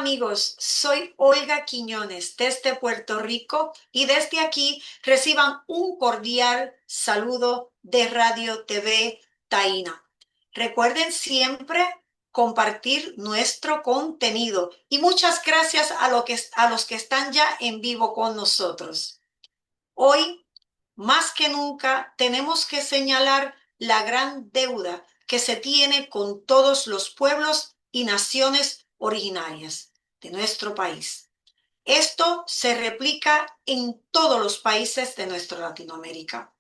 amigos, soy Olga Quiñones desde Puerto Rico y desde aquí reciban un cordial saludo de Radio TV Taína. Recuerden siempre compartir nuestro contenido y muchas gracias a los que están ya en vivo con nosotros. Hoy, más que nunca, tenemos que señalar la gran deuda que se tiene con todos los pueblos y naciones originarias de nuestro país. Esto se replica en todos los países de nuestra Latinoamérica.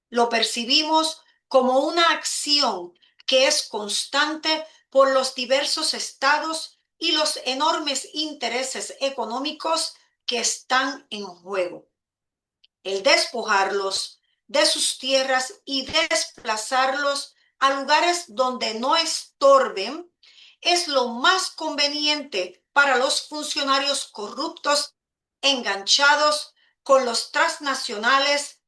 Lo percibimos como una acción que es constante por los diversos estados y los enormes intereses económicos que están en juego. El despojarlos de sus tierras y desplazarlos a lugares donde no estorben es lo más conveniente para los funcionarios corruptos enganchados con los transnacionales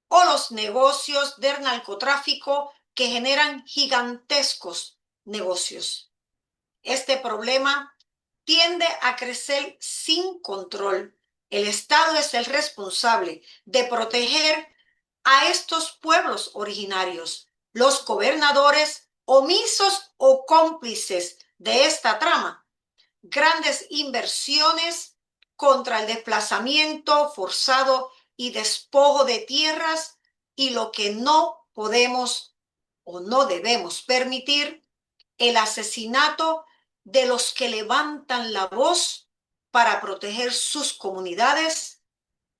o los negocios del narcotráfico que generan gigantescos negocios. Este problema tiende a crecer sin control. El Estado es el responsable de proteger a estos pueblos originarios. Los gobernadores, omisos o cómplices de esta trama, grandes inversiones contra el desplazamiento forzado y despojo de tierras, y lo que no podemos o no debemos permitir, el asesinato de los que levantan la voz para proteger sus comunidades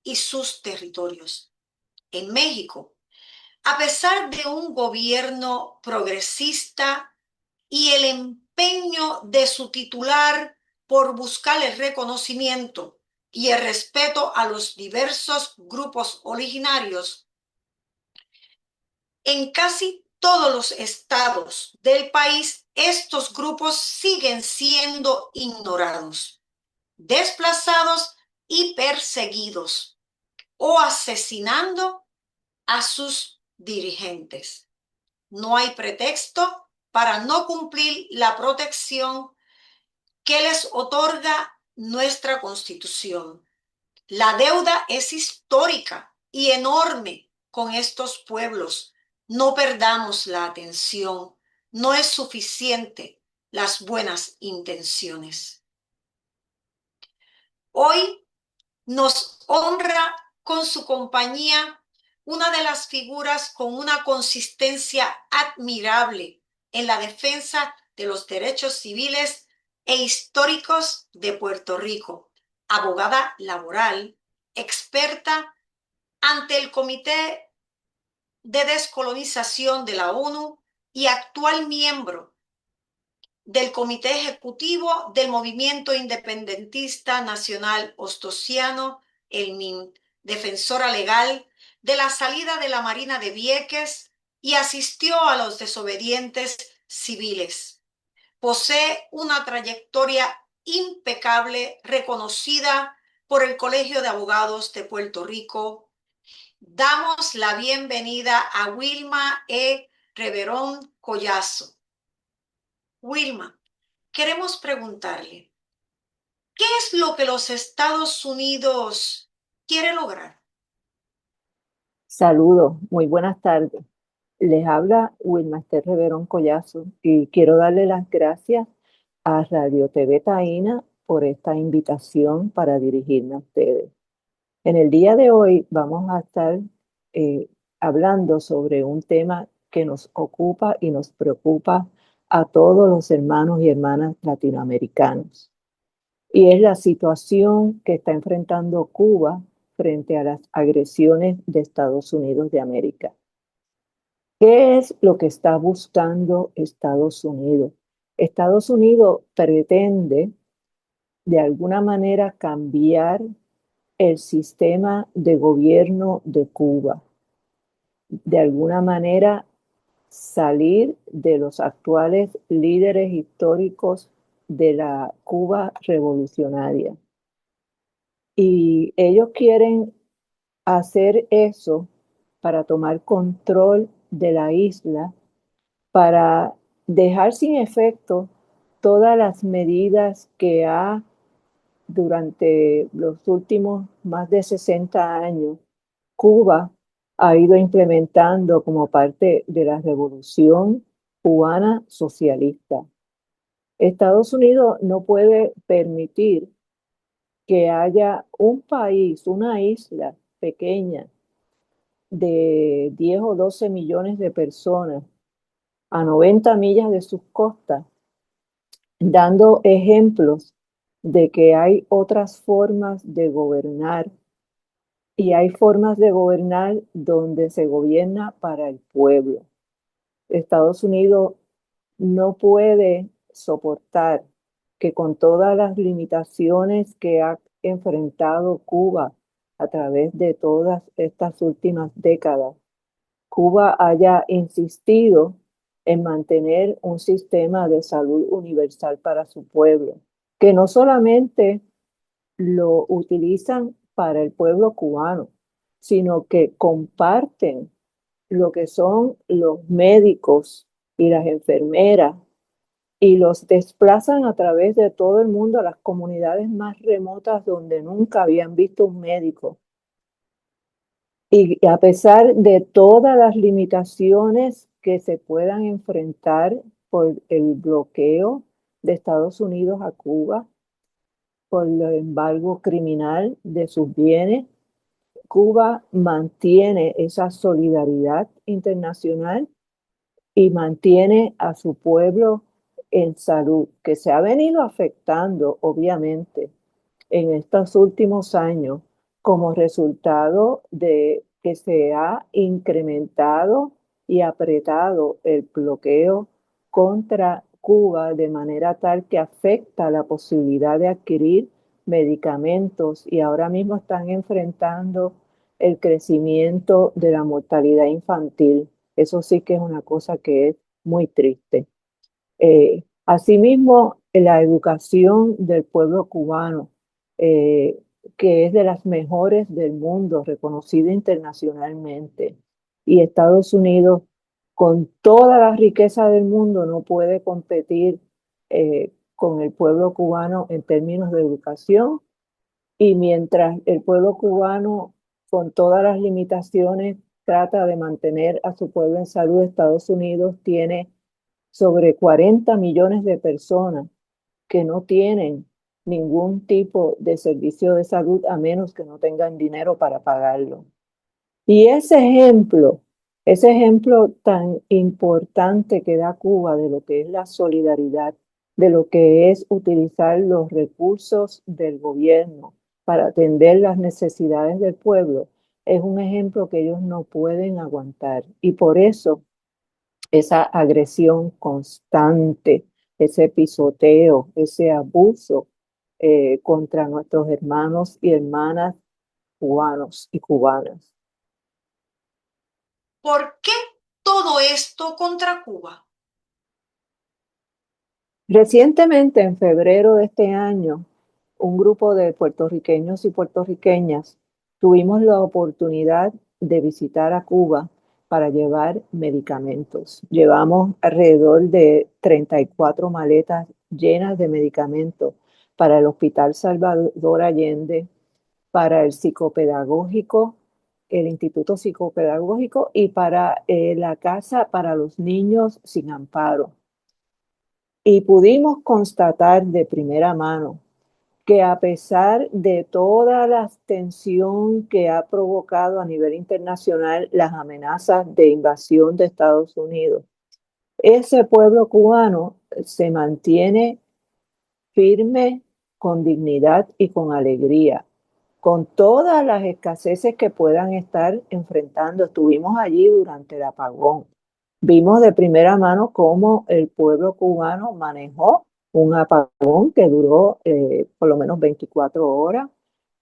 y sus territorios. En México, a pesar de un gobierno progresista y el empeño de su titular por buscar el reconocimiento y el respeto a los diversos grupos originarios, en casi todos los estados del país, estos grupos siguen siendo ignorados, desplazados y perseguidos, o asesinando a sus dirigentes. No hay pretexto para no cumplir la protección que les otorga nuestra Constitución. La deuda es histórica y enorme con estos pueblos. No perdamos la atención. No es suficiente las buenas intenciones. Hoy nos honra con su compañía una de las figuras con una consistencia admirable en la defensa de los derechos civiles e históricos de Puerto Rico, abogada laboral, experta ante el Comité de Descolonización de la ONU y actual miembro del Comité Ejecutivo del Movimiento Independentista Nacional Ostosiano, el MIN, defensora legal de la salida de la Marina de Vieques y asistió a los desobedientes civiles. Posee una trayectoria impecable reconocida por el Colegio de Abogados de Puerto Rico. Damos la bienvenida a Wilma E. Reverón Collazo. Wilma, queremos preguntarle, ¿qué es lo que los Estados Unidos quiere lograr? Saludos, muy buenas tardes. Les habla Wilma Reverón Collazo y quiero darle las gracias a Radio TV Taína por esta invitación para dirigirme a ustedes. En el día de hoy vamos a estar eh, hablando sobre un tema que nos ocupa y nos preocupa a todos los hermanos y hermanas latinoamericanos. Y es la situación que está enfrentando Cuba frente a las agresiones de Estados Unidos de América. ¿Qué es lo que está buscando Estados Unidos? Estados Unidos pretende de alguna manera cambiar el sistema de gobierno de Cuba, de alguna manera salir de los actuales líderes históricos de la Cuba revolucionaria. Y ellos quieren hacer eso para tomar control de la isla, para dejar sin efecto todas las medidas que ha durante los últimos más de 60 años, Cuba ha ido implementando como parte de la revolución cubana socialista. Estados Unidos no puede permitir que haya un país, una isla pequeña de 10 o 12 millones de personas a 90 millas de sus costas, dando ejemplos de que hay otras formas de gobernar y hay formas de gobernar donde se gobierna para el pueblo. Estados Unidos no puede soportar que con todas las limitaciones que ha enfrentado Cuba a través de todas estas últimas décadas, Cuba haya insistido en mantener un sistema de salud universal para su pueblo, que no solamente lo utilizan para el pueblo cubano, sino que comparten lo que son los médicos y las enfermeras y los desplazan a través de todo el mundo a las comunidades más remotas donde nunca habían visto un médico. Y a pesar de todas las limitaciones que se puedan enfrentar por el bloqueo de Estados Unidos a Cuba, por el embargo criminal de sus bienes, Cuba mantiene esa solidaridad internacional y mantiene a su pueblo en salud, que se ha venido afectando, obviamente, en estos últimos años como resultado de que se ha incrementado y apretado el bloqueo contra Cuba de manera tal que afecta la posibilidad de adquirir medicamentos y ahora mismo están enfrentando el crecimiento de la mortalidad infantil. Eso sí que es una cosa que es muy triste. Asimismo, la educación del pueblo cubano, eh, que es de las mejores del mundo, reconocida internacionalmente, y Estados Unidos, con toda la riqueza del mundo, no puede competir con el pueblo cubano en términos de educación, y mientras el pueblo cubano, con todas las limitaciones, trata de mantener a su pueblo en salud, Estados Unidos tiene sobre 40 millones de personas que no tienen ningún tipo de servicio de salud a menos que no tengan dinero para pagarlo. Y ese ejemplo tan importante que da Cuba de lo que es la solidaridad, de lo que es utilizar los recursos del gobierno para atender las necesidades del pueblo, es un ejemplo que ellos no pueden aguantar. Y por eso esa agresión constante, ese pisoteo, ese abuso contra nuestros hermanos y hermanas cubanos y cubanas. ¿Por qué todo esto contra Cuba? Recientemente, en febrero de este año, un grupo de puertorriqueños y puertorriqueñas tuvimos la oportunidad de visitar a Cuba para llevar medicamentos. Llevamos alrededor de 34 maletas llenas de medicamentos para el Hospital Salvador Allende, para el psicopedagógico, el Instituto Psicopedagógico y para la Casa para los Niños Sin Amparo. Y pudimos constatar de primera mano que a pesar de toda la tensión que ha provocado a nivel internacional las amenazas de invasión de Estados Unidos, ese pueblo cubano se mantiene firme, con dignidad y con alegría, con todas las escaseces que puedan estar enfrentando. Estuvimos allí durante el apagón. Vimos de primera mano cómo el pueblo cubano manejó un apagón que duró por lo menos 24 horas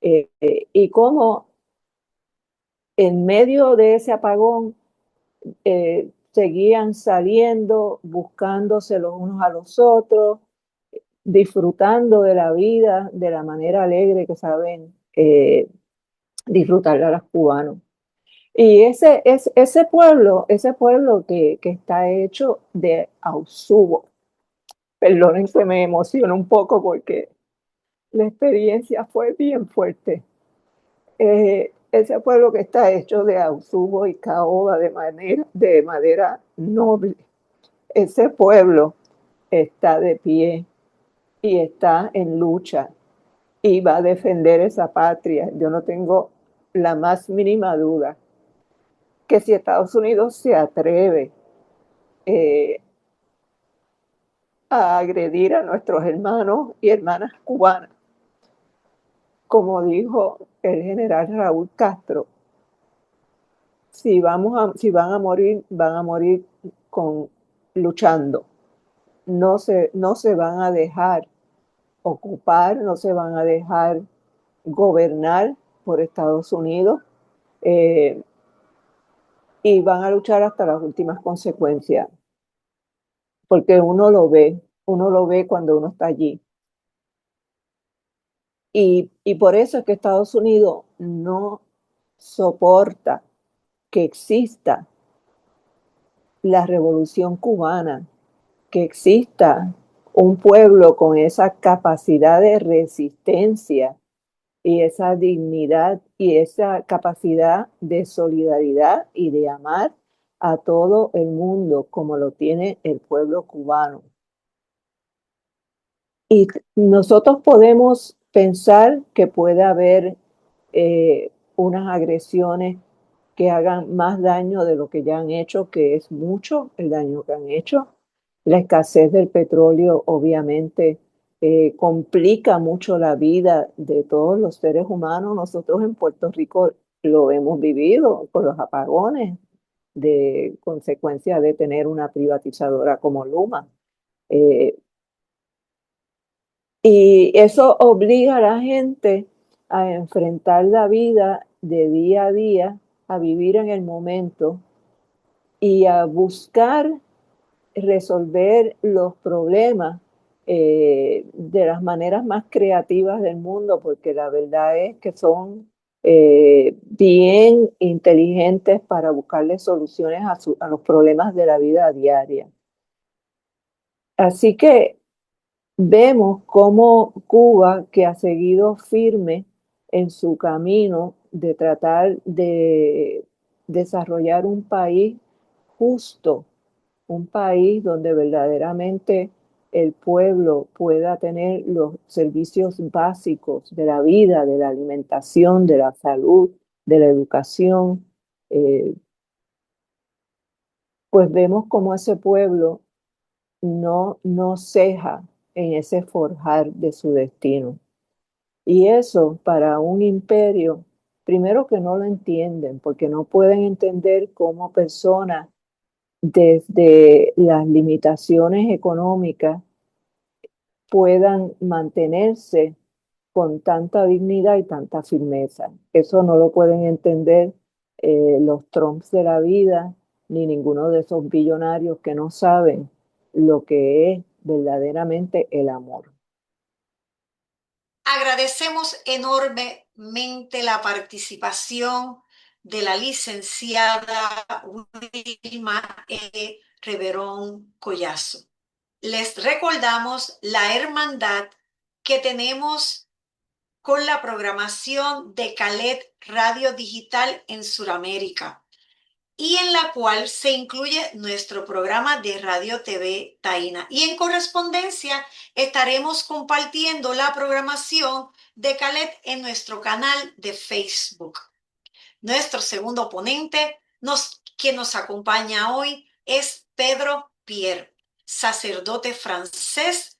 y cómo en medio de ese apagón seguían saliendo, buscándose los unos a los otros, disfrutando de la vida de la manera alegre que saben disfrutar a los cubanos. Y ese pueblo que está hecho de ausubo, Perdonen que me emociono un poco porque la experiencia fue bien fuerte. Ese pueblo que está hecho de ausubo y caoba de madera noble, ese pueblo está de pie y está en lucha y va a defender esa patria. Yo no tengo la más mínima duda que si Estados Unidos se atreve eh, a agredir a nuestros hermanos y hermanas cubanas, como dijo el general Raúl Castro, si van a morir con, luchando. No se van a dejar ocupar, no se van a dejar gobernar por Estados Unidos, eh, y van a luchar hasta las últimas consecuencias, porque uno lo ve cuando uno está allí. Y por eso es que Estados Unidos no soporta que exista la revolución cubana, que exista un pueblo con esa capacidad de resistencia y esa dignidad y esa capacidad de solidaridad y de amar a todo el mundo como lo tiene el pueblo cubano. Y nosotros podemos pensar que puede haber unas agresiones que hagan más daño de lo que ya han hecho, que es mucho el daño que han hecho. La escasez del petróleo obviamente complica mucho la vida de todos los seres humanos. Nosotros en Puerto Rico lo hemos vivido con los apagones de consecuencia de tener una privatizadora como Luma. Eh, y eso obliga a la gente a enfrentar la vida de día a día, a vivir en el momento y a buscar resolver los problemas de las maneras más creativas del mundo, porque la verdad es que son bien inteligentes para buscarle soluciones a los problemas de la vida diaria. Así que vemos cómo Cuba, que ha seguido firme en su camino de tratar de desarrollar un país justo, un país donde verdaderamente el pueblo pueda tener los servicios básicos de la vida, de la alimentación, de la salud, de la educación, eh, pues vemos cómo ese pueblo no ceja en ese forjar de su destino. Y eso para un imperio, primero que no lo entienden, porque no pueden entender cómo personas desde las limitaciones económicas puedan mantenerse con tanta dignidad y tanta firmeza. Eso no lo pueden entender los Trumps de la vida, ni ninguno de esos billonarios que no saben lo que es verdaderamente el amor. Agradecemos enormemente la participación de la licenciada Wilma Reverón Collazo. Les recordamos la hermandad que tenemos con la programación de Calet Radio Digital en Sudamérica, y en la cual se incluye nuestro programa de Radio TV Taína. Y en correspondencia estaremos compartiendo la programación de Calet en nuestro canal de Facebook. Nuestro segundo ponente, quien nos acompaña hoy, es Pedro Pierre, sacerdote francés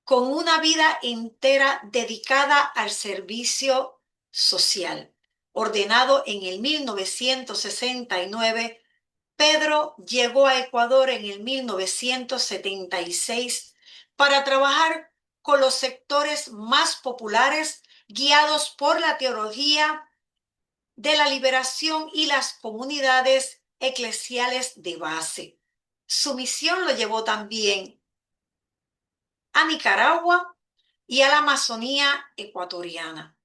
con una vida entera dedicada al servicio social. Ordenado en el 1969, Pedro llegó a Ecuador en el 1976 para trabajar con los sectores más populares, guiados por la teología de la liberación y las comunidades eclesiales de base. Su misión lo llevó también a Nicaragua y a la Amazonía ecuatoriana.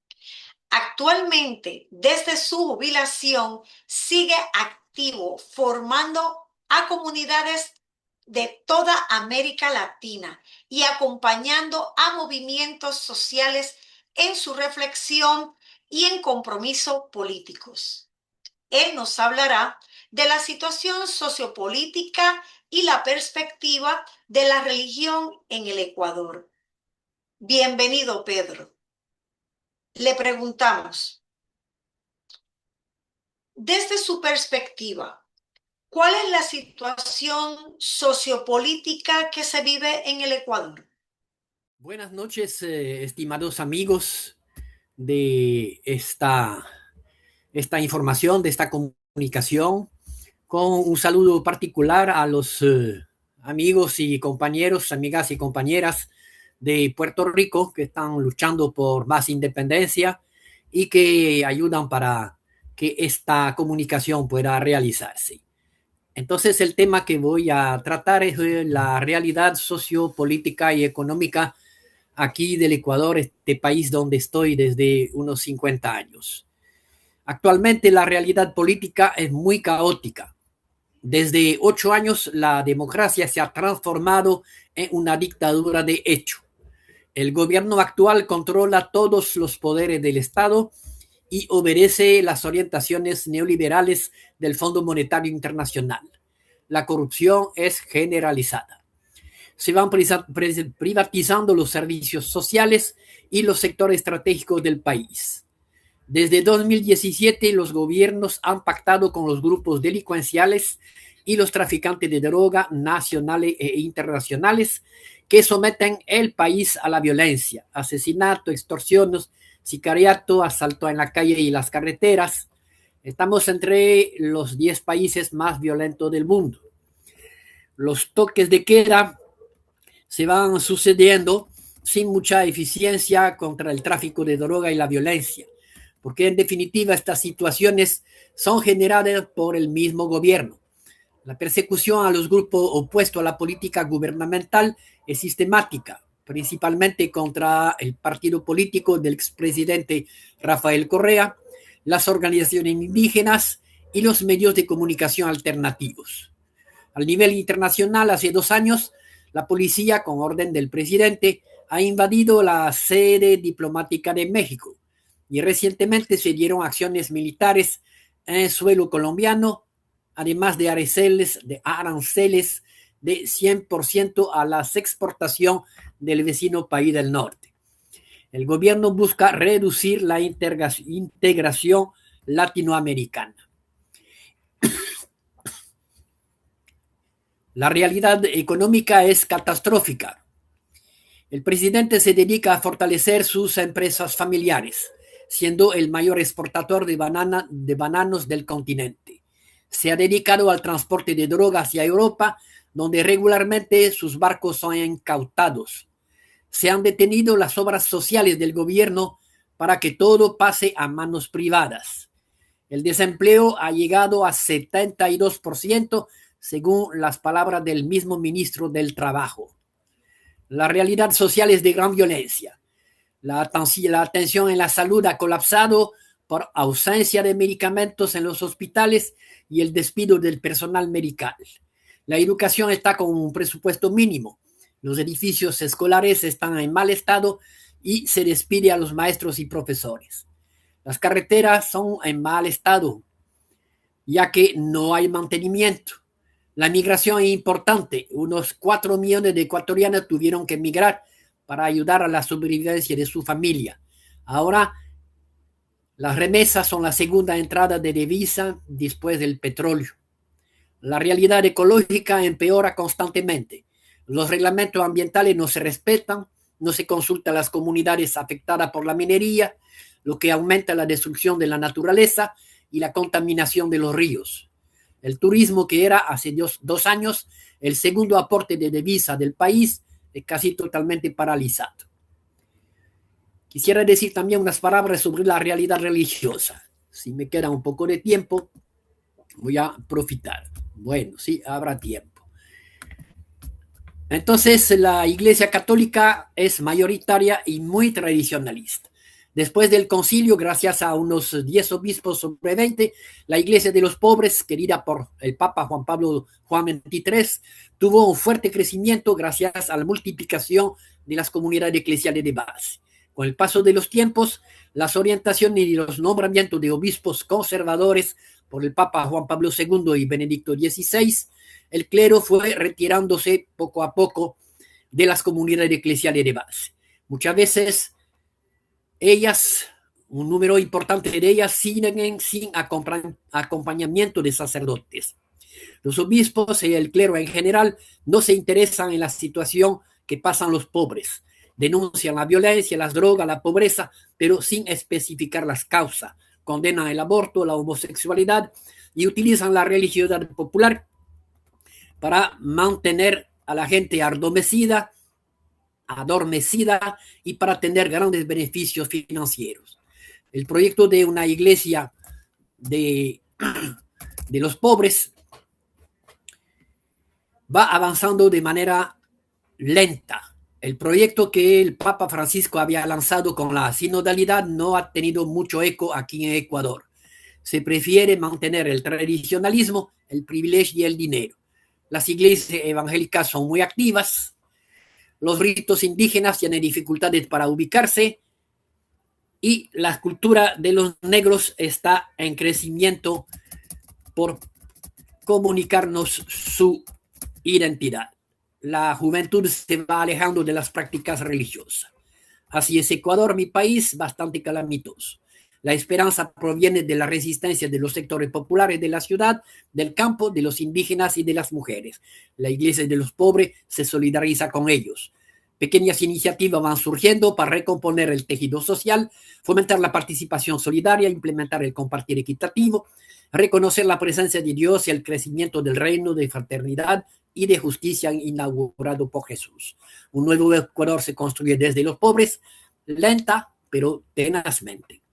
Actualmente, desde su jubilación, sigue activo formando a comunidades de toda América Latina y acompañando a movimientos sociales en su reflexión y en compromiso políticos. Él nos hablará de la situación sociopolítica y la perspectiva de la religión en el Ecuador. Bienvenido, Pedro. Le preguntamos, desde su perspectiva, ¿cuál es la situación sociopolítica que se vive en el Ecuador? Buenas noches, estimados amigos de esta información, de esta comunicación, con un saludo particular a los amigos y compañeros, amigas y compañeras de Puerto Rico que están luchando por más independencia y que ayudan para que esta comunicación pueda realizarse. Entonces, el tema que voy a tratar es la realidad sociopolítica y económica aquí del Ecuador, este país donde estoy desde unos 50 años. Actualmente la realidad política es muy caótica. Desde 8 años la democracia se ha transformado en una dictadura de hecho. El gobierno actual controla todos los poderes del Estado y obedece las orientaciones neoliberales del Fondo Monetario Internacional. La corrupción es generalizada. Se van privatizando los servicios sociales y los sectores estratégicos del país. Desde 2017, los gobiernos han pactado con los grupos delincuenciales y los traficantes de droga nacionales e internacionales que someten el país a la violencia, asesinato, extorsiones, sicariato, asalto en la calle y las carreteras. Estamos entre los 10 países más violentos del mundo. Los toques de queda se van sucediendo sin mucha eficiencia contra el tráfico de droga y la violencia, porque en definitiva estas situaciones son generadas por el mismo gobierno. La persecución a los grupos opuestos a la política gubernamental es sistemática, principalmente contra el partido político del expresidente Rafael Correa, las organizaciones indígenas y los medios de comunicación alternativos. Al nivel internacional, hace 2 años, la policía, con orden del presidente, ha invadido la sede diplomática de México y recientemente se dieron acciones militares en suelo colombiano, además de aranceles de 100% a la exportación del vecino país del norte. El gobierno busca reducir la integración latinoamericana. La realidad económica es catastrófica. El presidente se dedica a fortalecer sus empresas familiares, siendo el mayor exportador de bananos del continente. Se ha dedicado al transporte de drogas hacia Europa, donde regularmente sus barcos son incautados. Se han detenido las obras sociales del gobierno para que todo pase a manos privadas. El desempleo ha llegado a 72%, según las palabras del mismo ministro del Trabajo. La realidad social es de gran violencia. La atención en la salud ha colapsado por ausencia de medicamentos en los hospitales y el despido del personal medical. La educación está con un presupuesto mínimo. Los edificios escolares están en mal estado y se despide a los maestros y profesores. Las carreteras son en mal estado, ya que no hay mantenimiento. La migración es importante. Unos 4 millones de ecuatorianos tuvieron que emigrar para ayudar a la sobrevivencia de su familia. Ahora, las remesas son la segunda entrada de divisa después del petróleo. La realidad ecológica empeora constantemente. Los reglamentos ambientales no se respetan, no se consulta a las comunidades afectadas por la minería, lo que aumenta la destrucción de la naturaleza y la contaminación de los ríos. El turismo, que era hace 2 años el segundo aporte de divisa del país, es casi totalmente paralizado. Quisiera decir también unas palabras sobre la realidad religiosa. Si me queda un poco de tiempo, voy a aprovechar. Bueno, sí, habrá tiempo. Entonces, la Iglesia Católica es mayoritaria y muy tradicionalista. Después del concilio, gracias a unos 10 obispos sobre 20, la Iglesia de los Pobres, querida por el Papa Juan XXIII, tuvo un fuerte crecimiento gracias a la multiplicación de las comunidades eclesiales de base. Con el paso de los tiempos, las orientaciones y los nombramientos de obispos conservadores por el Papa Juan Pablo II y Benedicto XVI, el clero fue retirándose poco a poco de las comunidades eclesiales de base. Muchas veces ellas, un número importante de ellas, siguen sin acompañamiento de sacerdotes. Los obispos y el clero en general no se interesan en la situación que pasan los pobres. Denuncian la violencia, las drogas, la pobreza, pero sin especificar las causas. Condenan el aborto, la homosexualidad y utilizan la religiosidad popular para mantener a la gente adormecida y para tener grandes beneficios financieros. El proyecto de una iglesia de los pobres va avanzando de manera lenta. El proyecto que el Papa Francisco había lanzado con la sinodalidad no ha tenido mucho eco aquí en Ecuador. Se prefiere mantener el tradicionalismo, el privilegio y el dinero. Las iglesias evangélicas son muy activas. Los ritos indígenas tienen dificultades para ubicarse y la cultura de los negros está en crecimiento por comunicarnos su identidad. La juventud se va alejando de las prácticas religiosas. Así es Ecuador, mi país, bastante calamitoso. La esperanza proviene de la resistencia de los sectores populares de la ciudad, del campo, de los indígenas y de las mujeres. La iglesia de los pobres se solidariza con ellos. Pequeñas iniciativas van surgiendo para recomponer el tejido social, fomentar la participación solidaria, implementar el compartir equitativo, reconocer la presencia de Dios y el crecimiento del reino de fraternidad y de justicia inaugurado por Jesús. Un nuevo Ecuador se construye desde los pobres, lenta pero tenazmente.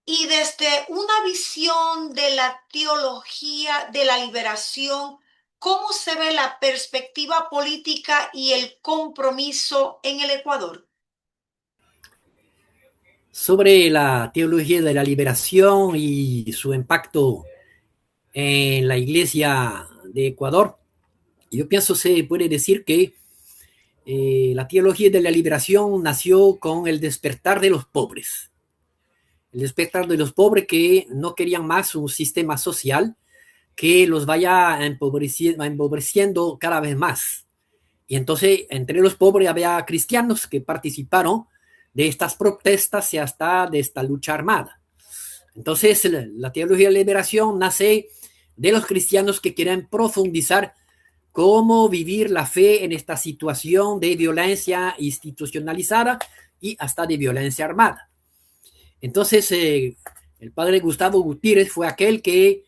Y desde una visión de la teología de la liberación, ¿cómo se ve la perspectiva política y el compromiso en el Ecuador? Sobre la teología de la liberación y su impacto en la iglesia de Ecuador, yo pienso se puede decir que la teología de la liberación nació con el despertar de los pobres. El despertar de los pobres que no querían más un sistema social que los vaya empobreciendo cada vez más. Y entonces entre los pobres había cristianos que participaron de estas protestas y hasta de esta lucha armada. Entonces la teología de la liberación nace de los cristianos que quieren profundizar cómo vivir la fe en esta situación de violencia institucionalizada y hasta de violencia armada. Entonces, el padre Gustavo Gutiérrez fue aquel que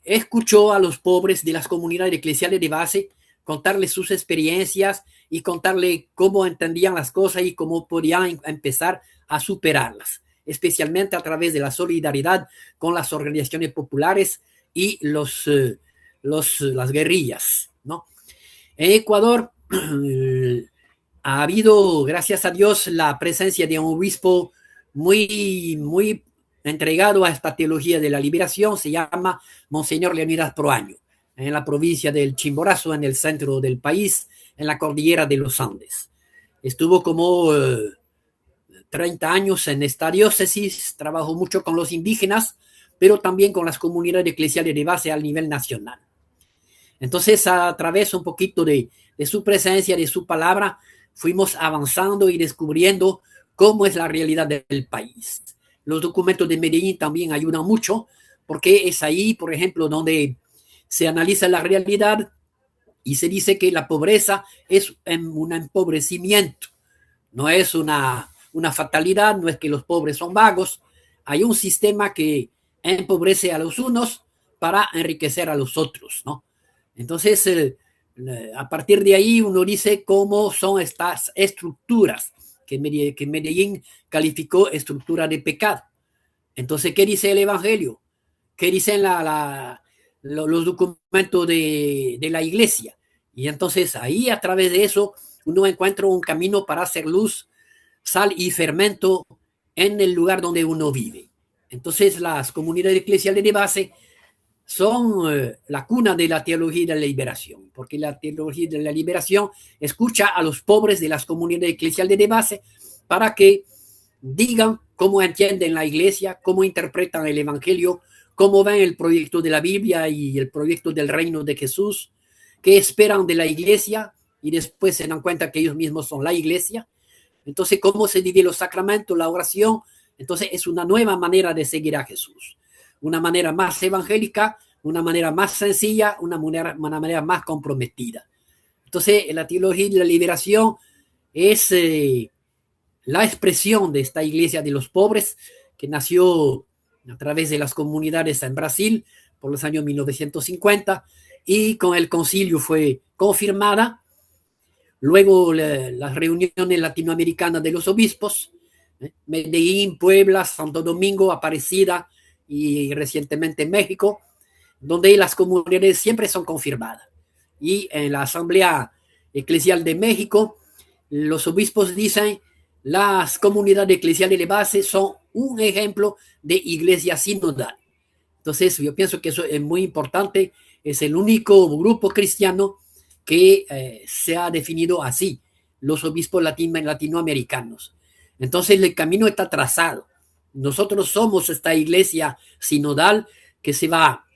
escuchó a los pobres de las comunidades eclesiales de base contarles sus experiencias y contarle cómo entendían las cosas y cómo podían empezar a superarlas, especialmente a través de la solidaridad con las organizaciones populares y las guerrillas, ¿no? En Ecuador ha habido, gracias a Dios, la presencia de un obispo muy entregado a esta teología de la liberación. Se llama Monseñor Leonidas Proaño, en la provincia del Chimborazo, en el centro del país, en la cordillera de los Andes. Estuvo como 30 años en esta diócesis, trabajó mucho con los indígenas, pero también con las comunidades eclesiales de base a nivel nacional. Entonces, a través un poquito de su presencia, de su palabra, fuimos avanzando y descubriendo cómo es la realidad del país. Los documentos de Medellín también ayudan mucho, porque es ahí, por ejemplo, donde se analiza la realidad y se dice que la pobreza es un empobrecimiento, no es una fatalidad, no es que los pobres son vagos. Hay un sistema que empobrece a los unos para enriquecer a los otros, ¿no? Entonces, a partir de ahí uno dice cómo son estas estructuras que Medellín calificó estructura de pecado. Entonces, ¿qué dice el Evangelio? ¿Qué dicen los documentos de la iglesia? Y entonces ahí a través de eso uno encuentra un camino para hacer luz sal y fermento en el lugar donde uno vive. Entonces, las comunidades eclesiales de base son la cuna de la teología de la liberación, porque la teología de la liberación escucha a los pobres de las comunidades eclesiales de base para que digan cómo entienden la iglesia, cómo interpretan el evangelio, cómo ven el proyecto de la Biblia y el proyecto del reino de Jesús, qué esperan de la iglesia y después se dan cuenta que ellos mismos son la iglesia. Entonces, cómo se divide los sacramentos, la oración. Entonces, es una nueva manera de seguir a Jesús, una manera más evangélica, una manera más sencilla, una manera más comprometida. Entonces, la teología de la liberación es la expresión de esta iglesia de los pobres que nació a través de las comunidades en Brasil por los años 1950 y con el concilio fue confirmada. Luego las reuniones latinoamericanas de los obispos, Medellín, Puebla, Santo Domingo, Aparecida y recientemente México, donde las comunidades siempre son confirmadas. Y en la Asamblea Eclesial de México, los obispos dicen las comunidades eclesiales de base son un ejemplo de iglesia sinodal. Entonces, yo pienso que eso es muy importante. Es el único grupo cristiano que se ha definido así, los obispos latinoamericanos. Entonces, el camino está trazado. Nosotros somos esta iglesia sinodal que se va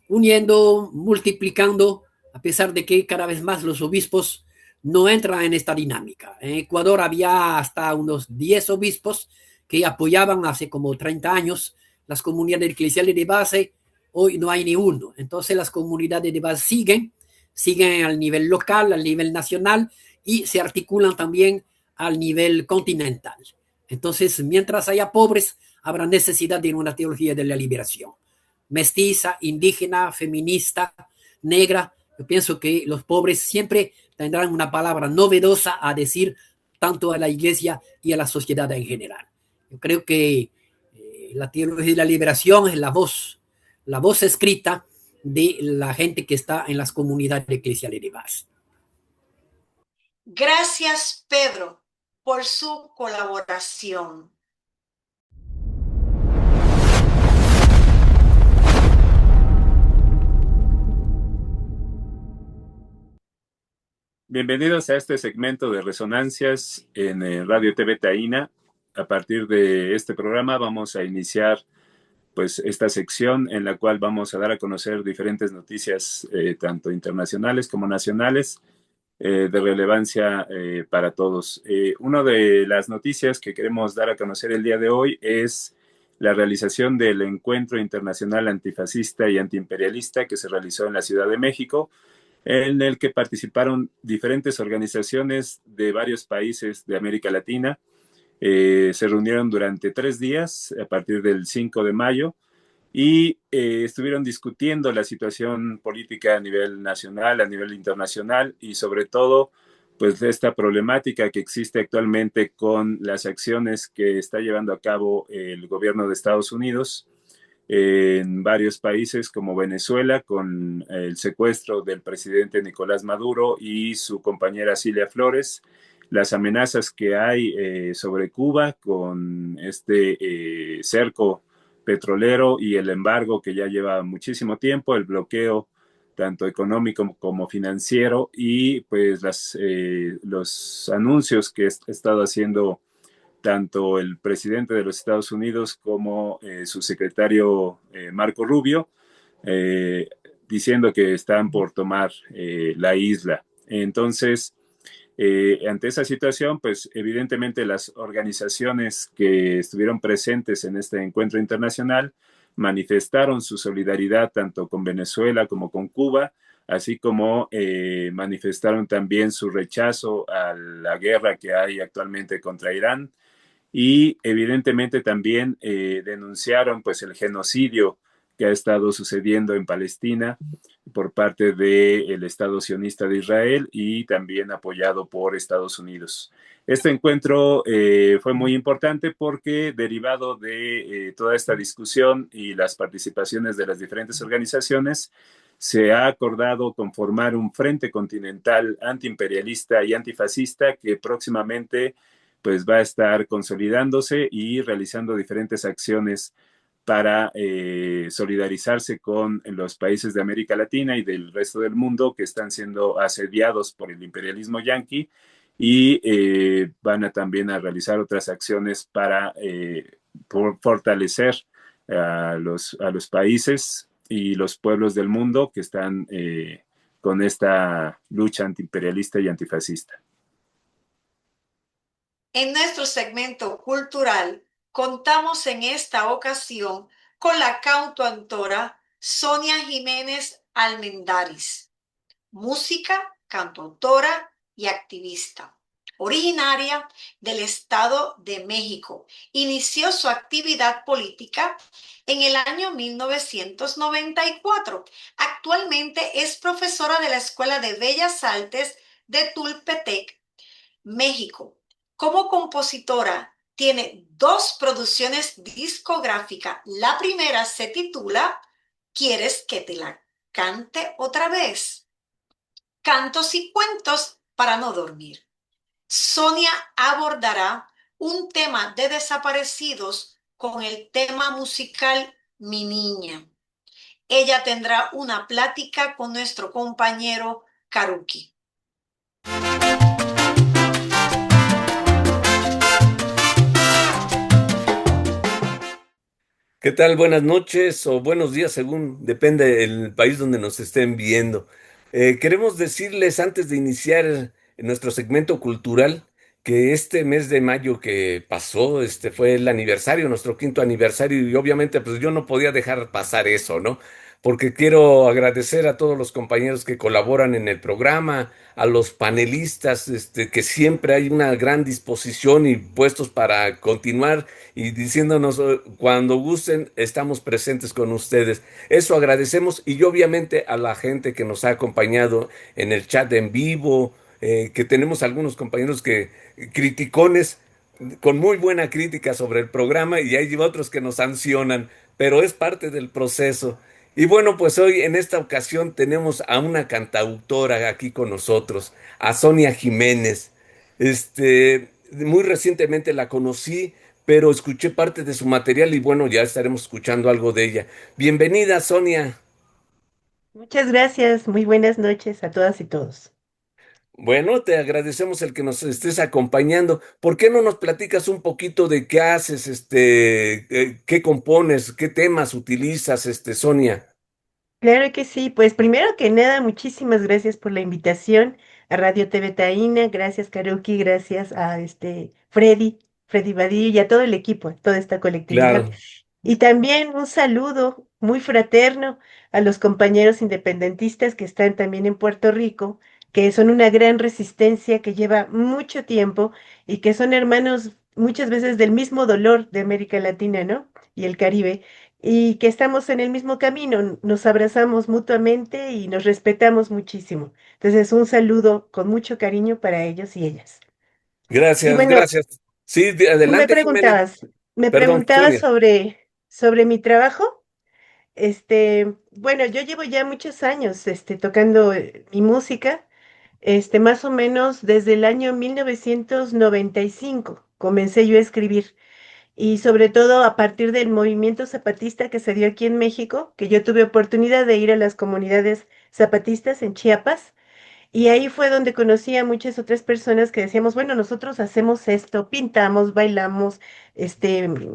uniendo, multiplicando, a pesar de que cada vez más los obispos no entran en esta dinámica. En Ecuador había hasta unos 10 obispos que apoyaban hace como 30 años las comunidades eclesiales de base. Hoy no hay ni uno. Entonces las comunidades de base siguen al nivel local, al nivel nacional y se articulan también al nivel continental. Entonces, mientras haya pobres, habrá necesidad de una teología de la liberación. Mestiza, indígena, feminista, negra. Yo pienso que los pobres siempre tendrán una palabra novedosa a decir tanto a la iglesia y a la sociedad en general. Yo creo que la teología de la liberación es la voz escrita de la gente que está en las comunidades eclesiales de base. Gracias, Pedro, por su colaboración. Bienvenidos a este segmento de Resonancias en Radio TV Taína. A partir de este programa vamos a iniciar pues esta sección en la cual vamos a dar a conocer diferentes noticias tanto internacionales como nacionales de relevancia para todos. Una de las noticias que queremos dar a conocer el día de hoy es la realización del Encuentro Internacional Antifascista y Antiimperialista que se realizó en la Ciudad de México, en el que participaron diferentes organizaciones de varios países de América Latina. Se reunieron durante 3 días, a partir del 5 de mayo, y estuvieron discutiendo la situación política a nivel nacional, a nivel internacional, y sobre todo, pues, esta problemática que existe actualmente con las acciones que está llevando a cabo el gobierno de Estados Unidos en varios países como Venezuela, con el secuestro del presidente Nicolás Maduro y su compañera Cilia Flores, las amenazas que hay sobre Cuba con este cerco petrolero y el embargo que ya lleva muchísimo tiempo, el bloqueo tanto económico como financiero y pues los anuncios que ha estado haciendo tanto el presidente de los Estados Unidos como su secretario Marco Rubio, diciendo que están por tomar la isla. Entonces, ante esa situación, pues evidentemente las organizaciones que estuvieron presentes en este encuentro internacional manifestaron su solidaridad tanto con Venezuela como con Cuba, así como manifestaron también su rechazo a la guerra que hay actualmente contra Irán y evidentemente también denunciaron pues el genocidio que ha estado sucediendo en Palestina por parte del Estado sionista de Israel y también apoyado por Estados Unidos. Este encuentro fue muy importante porque derivado de toda esta discusión y las participaciones de las diferentes organizaciones, se ha acordado conformar un frente continental antiimperialista y antifascista que próximamente pues va a estar consolidándose y realizando diferentes acciones para solidarizarse con los países de América Latina y del resto del mundo que están siendo asediados por el imperialismo yanqui y van a también a realizar otras acciones para fortalecer a los países y los pueblos del mundo que están con esta lucha antiimperialista y antifascista. En nuestro segmento cultural, contamos en esta ocasión con la cantautora Sonia Jiménez Almendaris, música, cantautora y activista. Originaria del Estado de México, inició su actividad política en el año 1994. Actualmente es profesora de la Escuela de Bellas Artes de Tultepec, México. Como compositora, tiene 2 producciones discográficas. La primera se titula ¿Quieres que te la cante otra vez? Cantos y cuentos para no dormir. Sonia abordará un tema de desaparecidos con el tema musical Mi Niña. Ella tendrá una plática con nuestro compañero Karuki. ¿Qué tal? Buenas noches o buenos días, según depende del país donde nos estén viendo. Queremos decirles antes de iniciar nuestro segmento cultural que este mes de mayo que pasó, fue el aniversario, nuestro 5º aniversario, y obviamente pues yo no podía dejar pasar eso, ¿no? Porque quiero agradecer a todos los compañeros que colaboran en el programa, a los panelistas, que siempre hay una gran disposición y puestos para continuar y diciéndonos cuando gusten, estamos presentes con ustedes. Eso agradecemos y obviamente a la gente que nos ha acompañado en el chat en vivo, que tenemos algunos compañeros que criticones con muy buena crítica sobre el programa y hay otros que nos sancionan, pero es parte del proceso. Y bueno, pues hoy en esta ocasión tenemos a una cantautora aquí con nosotros, a Sonia Jiménez. Muy recientemente la conocí, pero escuché parte de su material y bueno, ya estaremos escuchando algo de ella. Bienvenida, Sonia. Muchas gracias, muy buenas noches a todas y todos. Bueno, te agradecemos el que nos estés acompañando. ¿Por qué no nos platicas un poquito de qué haces, qué compones, qué temas utilizas, Sonia? Claro que sí, pues primero que nada, muchísimas gracias por la invitación a Radio TV Taína, gracias Karuki, gracias a Freddy Vadillo y a todo el equipo, a toda esta colectividad. Claro. Y también un saludo muy fraterno a los compañeros independentistas que están también en Puerto Rico, que son una gran resistencia que lleva mucho tiempo y que son hermanos muchas veces del mismo dolor de América Latina, ¿no? Y el Caribe, y que estamos en el mismo camino, nos abrazamos mutuamente y nos respetamos muchísimo. Entonces, un saludo con mucho cariño para ellos y ellas. Y Gracias, bueno, gracias. Sí, tú adelante, Jimena. me Perdón, preguntabas Sonia. sobre mi trabajo. Bueno, yo llevo ya muchos años, tocando mi música, más o menos desde el año 1995 comencé yo a escribir y sobre todo a partir del movimiento zapatista que se dio aquí en México, que yo tuve oportunidad de ir a las comunidades zapatistas en Chiapas. Y ahí fue donde conocí a muchas otras personas que decíamos, bueno, nosotros hacemos esto, pintamos, bailamos,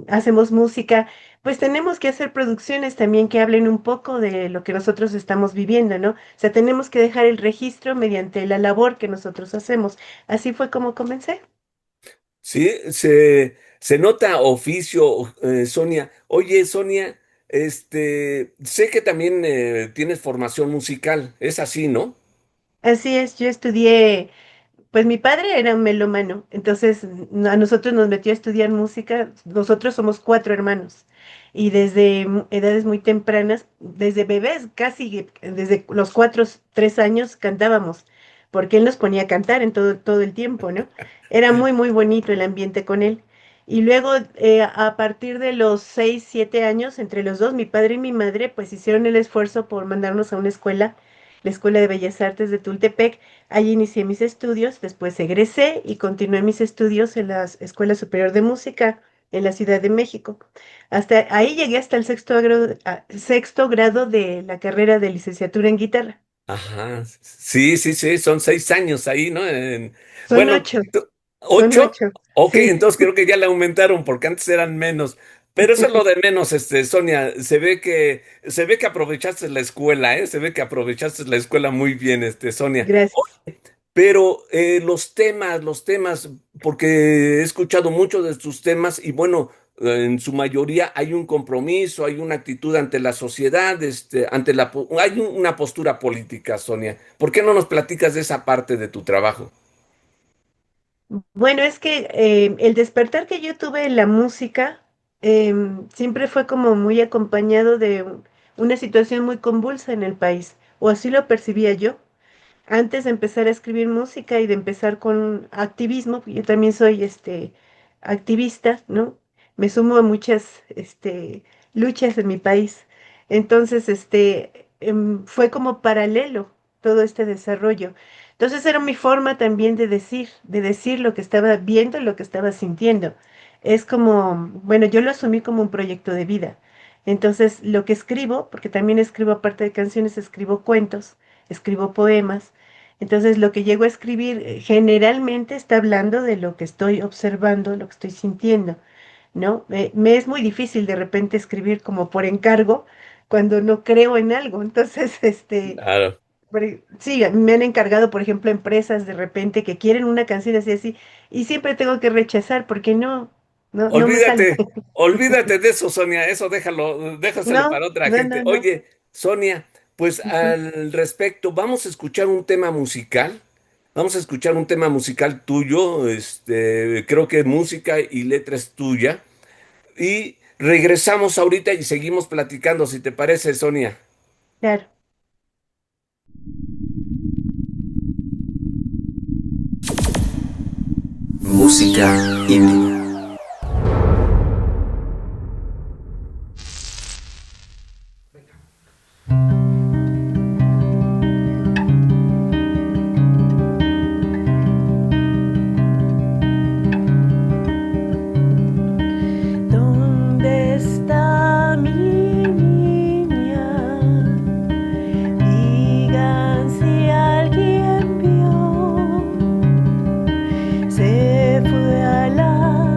hacemos música, pues tenemos que hacer producciones también que hablen un poco de lo que nosotros estamos viviendo, ¿no? O sea, tenemos que dejar el registro mediante la labor que nosotros hacemos. Así fue como comencé. Sí, se nota oficio, Sonia. Oye, Sonia, sé que también tienes formación musical, es así, ¿no? Así es, yo estudié. Pues mi padre era un melómano, entonces a nosotros nos metió a estudiar música. Nosotros somos 4 hermanos y desde edades muy tempranas, desde bebés, casi desde los 3 años cantábamos, porque él nos ponía a cantar en todo el tiempo, ¿no? Era muy, muy bonito el ambiente con él. Y luego, a partir de los 6, 7 años, entre los dos, mi padre y mi madre, pues hicieron el esfuerzo por mandarnos a una escuela, la Escuela de Bellas Artes de Tultepec. Allí inicié mis estudios, después egresé y continué mis estudios en la Escuela Superior de Música en la Ciudad de México. Hasta ahí llegué hasta el sexto grado de la carrera de licenciatura en guitarra. Ajá, sí, sí, sí, son 6 años ahí, ¿no? Son Bueno, 8, son ¿8? 8, Ok, sí, entonces creo que ya le aumentaron porque antes eran menos. Pero eso es lo de menos, Sonia. Se ve que aprovechaste la escuela, ¿eh? Se ve que aprovechaste la escuela muy bien, Sonia. gracias. Pero los temas, porque he escuchado muchos de tus temas y bueno, en su mayoría hay un compromiso, hay una actitud ante la sociedad, hay una postura política, Sonia. ¿Por qué no nos platicas de esa parte de tu trabajo? Bueno, es que el despertar que yo tuve en la música siempre fue como muy acompañado de una situación muy convulsa en el país, o así lo percibía yo. Antes de empezar a escribir música y de empezar con activismo, yo también soy activista, ¿no? Me sumo a muchas luchas en mi país. Entonces, fue como paralelo todo este desarrollo. Entonces era mi forma también de decir lo que estaba viendo, lo que estaba sintiendo. Es como, bueno, yo lo asumí como un proyecto de vida. Entonces, lo que escribo, porque también escribo aparte de canciones, escribo cuentos, escribo poemas. Entonces, lo que llego a escribir generalmente está hablando de lo que estoy observando, lo que estoy sintiendo, ¿no? Me es muy difícil de repente escribir como por encargo cuando no creo en algo. Entonces, Claro. sí, me han encargado, por ejemplo, empresas de repente que quieren una canción así, así, y siempre tengo que rechazar porque no me sale. Olvídate, olvídate de eso, Sonia, eso déjaselo No, para otra no, gente. no, no. Oye, Sonia, pues Ujú. al respecto, vamos a escuchar un tema musical. Vamos a escuchar un tema musical tuyo, creo que música y letra es tuya. Y regresamos ahorita y seguimos platicando, si te parece, Sonia. Claro. Música indie. ¿Dónde está mi niña? Digan si alguien vio. Se fue a la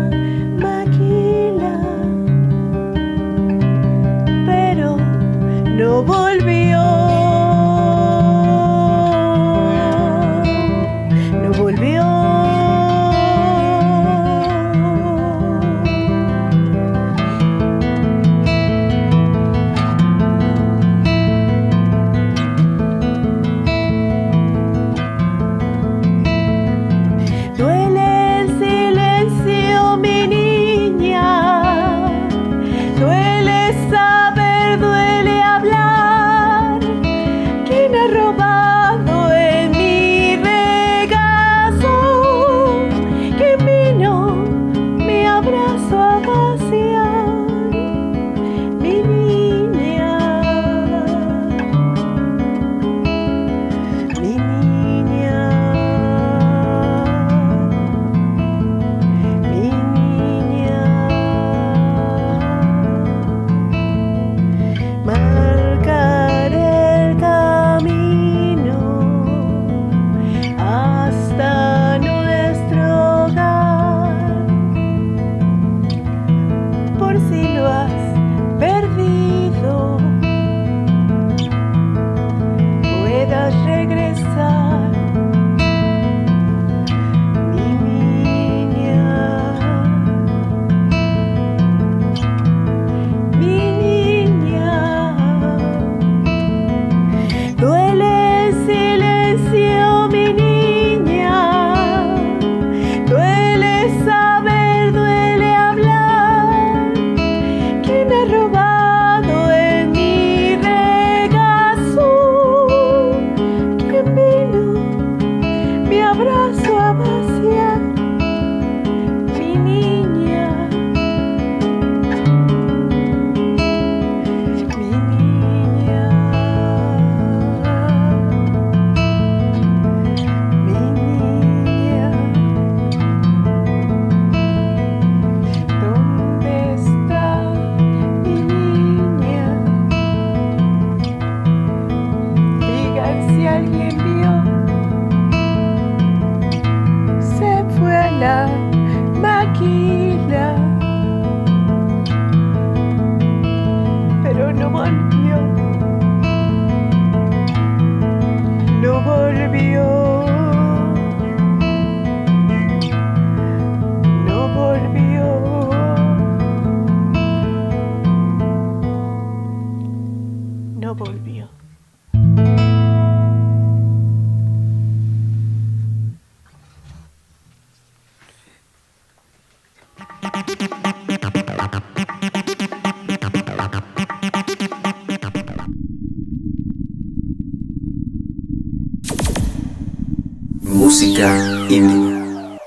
Música indígena.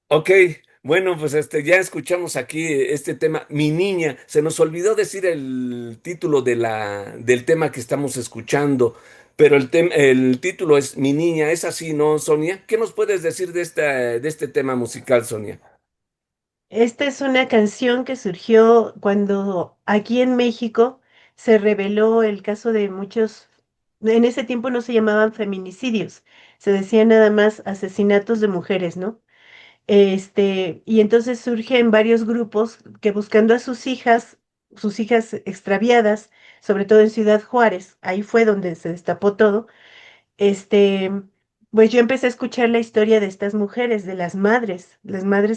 Ok, bueno, pues ya escuchamos aquí este tema, Mi Niña. Se nos olvidó decir el título del tema que estamos escuchando, pero el título es Mi Niña. ¿Es así, no, Sonia? ¿Qué nos puedes decir de este tema musical, Sonia? Esta es una canción que surgió cuando aquí en México se reveló el caso de muchos, en ese tiempo no se llamaban feminicidios, se decían nada más asesinatos de mujeres, ¿no? Y entonces surgen varios grupos que buscando a sus hijas extraviadas, sobre todo en Ciudad Juárez, ahí fue donde se destapó todo. este, pues yo empecé a escuchar la historia de estas mujeres, de las madres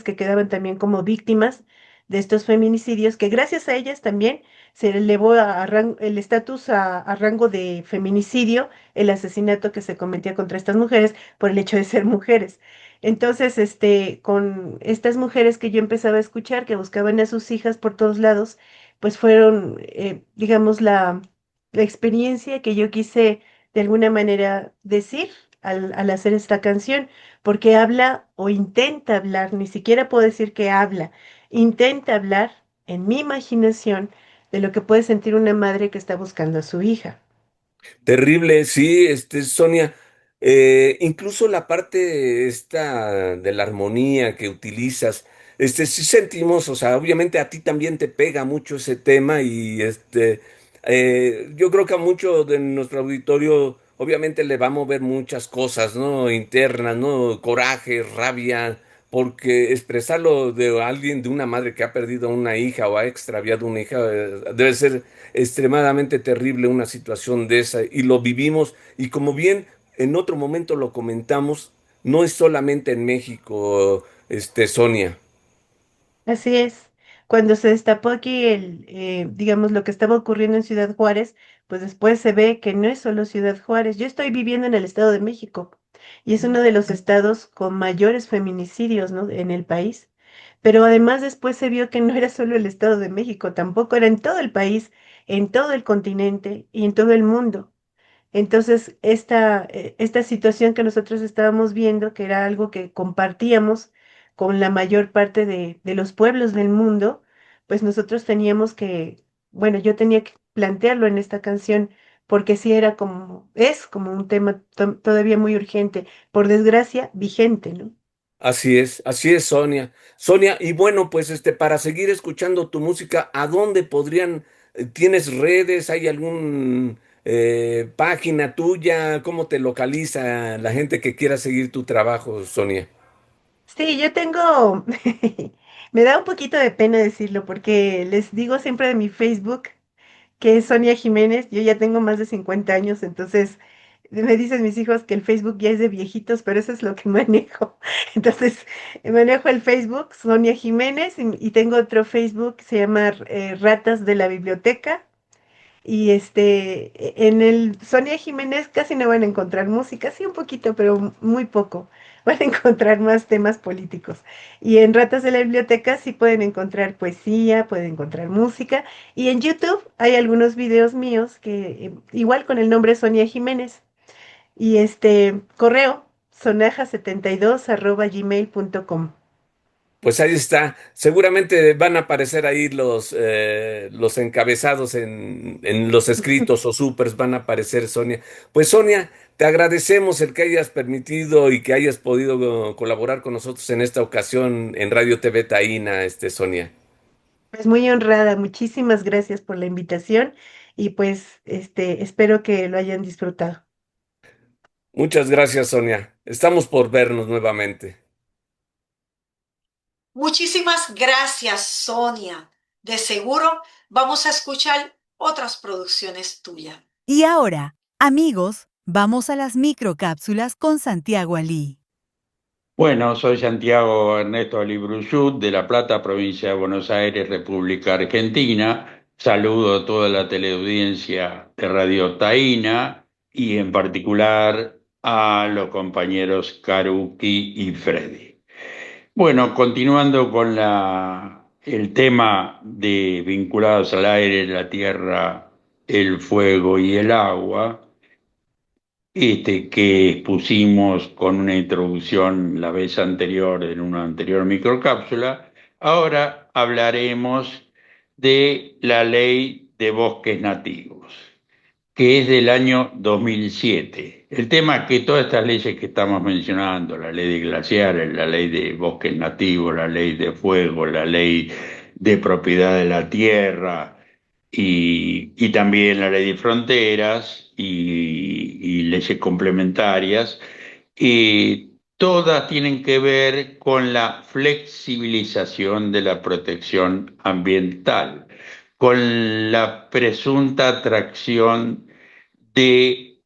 que quedaban también como víctimas de estos feminicidios, que gracias a ellas también se elevó el estatus a rango de feminicidio, el asesinato que se cometía contra estas mujeres por el hecho de ser mujeres. Entonces, con estas mujeres que yo empezaba a escuchar, que buscaban a sus hijas por todos lados, pues fueron, digamos, la experiencia que yo quise de alguna manera decir al hacer esta canción, porque habla o intenta hablar, ni siquiera puedo decir que habla, intenta hablar en mi imaginación de lo que puede sentir una madre que está buscando a su hija. Terrible, sí, Sonia. Incluso la parte esta de la armonía que utilizas, sí sentimos, o sea, obviamente a ti también te pega mucho ese tema y yo creo que a mucho de nuestro auditorio, obviamente le va a mover muchas cosas, ¿no? Internas, ¿no? Coraje, rabia, porque expresarlo de alguien, de una madre que ha perdido a una hija o ha extraviado una hija, debe ser extremadamente terrible una situación de esa y lo vivimos y como bien en otro momento lo comentamos, no es solamente en México, Sonia. Así es. Cuando se destapó aquí digamos, lo que estaba ocurriendo en Ciudad Juárez, pues después se ve que no es solo Ciudad Juárez. Yo estoy viviendo en el Estado de México y es uno de los estados con mayores feminicidios, ¿no? En el país. Pero además después se vio que no era solo el Estado de México, tampoco era en todo el país, en todo el continente y en todo el mundo. Entonces, esta situación que nosotros estábamos viendo, que era algo que compartíamos con la mayor parte de los pueblos del mundo, pues nosotros teníamos que, bueno, yo tenía que plantearlo en esta canción, porque sí era es como un tema todavía muy urgente, por desgracia, vigente, ¿no? Así es, Sonia. Sonia, y bueno, pues para seguir escuchando tu música, ¿a dónde tienes redes? ¿Hay algún página tuya? ¿Cómo te localiza la gente que quiera seguir tu trabajo, Sonia? Sí, yo tengo, me da un poquito de pena decirlo, porque les digo siempre de mi Facebook, que es Sonia Jiménez. Yo ya tengo más de 50 años, entonces me dicen mis hijos que el Facebook ya es de viejitos, pero eso es lo que manejo. Entonces, manejo el Facebook Sonia Jiménez y tengo otro Facebook que se llama Ratas de la Biblioteca. Y en el Sonia Jiménez casi no van a encontrar música, sí un poquito, pero muy poco. Van a encontrar más temas políticos. Y en Ratas de la Biblioteca sí pueden encontrar poesía, pueden encontrar música. Y en YouTube hay algunos videos míos que igual con el nombre Sonia Jiménez. Y correo sonaja72@gmail.com. Pues ahí está. Seguramente van a aparecer ahí los encabezados en los escritos o supers, van a aparecer, Sonia. Pues Sonia, te agradecemos el que hayas permitido y que hayas podido colaborar con nosotros en esta ocasión en Radio TV Taína, Sonia. Pues muy honrada, muchísimas gracias por la invitación y pues espero que lo hayan disfrutado. Muchas gracias, Sonia. Estamos por vernos nuevamente. Muchísimas gracias, Sonia. De seguro vamos a escuchar otras producciones tuyas. Y ahora, amigos, vamos a las microcápsulas con Santiago Alí. Bueno, soy Santiago Ernesto Ali Bruchut, de La Plata, provincia de Buenos Aires, República Argentina. Saludo a toda la teleaudiencia de Radio Taína y en particular a los compañeros Karuki y Freddy. Bueno, continuando con el tema de vinculados al aire, la tierra el fuego y el agua, que expusimos con una introducción la vez anterior en una anterior microcápsula. Ahora hablaremos de la Ley de Bosques Nativos, que es del año 2007. El tema es que todas estas leyes que estamos mencionando, la ley de glaciares, la ley de bosques nativos, la ley de fuego, la ley de propiedad de la tierra y también la ley de fronteras y leyes complementarias, todas tienen que ver con la flexibilización de la protección ambiental, con la presunta atracción de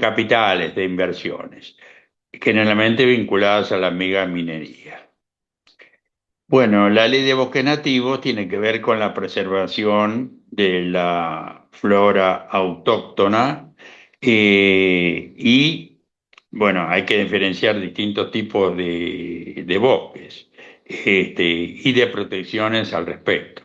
capitales, de inversiones, generalmente vinculadas a la megaminería. Bueno, la ley de bosques nativos tiene que ver con la preservación de la flora autóctona, y, bueno, hay que diferenciar distintos tipos de bosques, y de protecciones al respecto.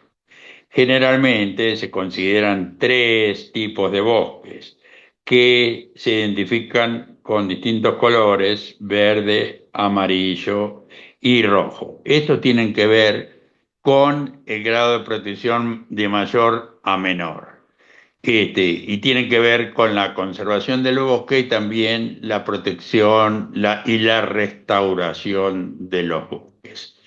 Generalmente se consideran tres tipos de bosques que se identifican con distintos colores: verde, amarillo y rojo. Estos tienen que ver con el grado de protección de mayor a menor. Y tienen que ver con la conservación del bosque y también la protección y la restauración de los bosques.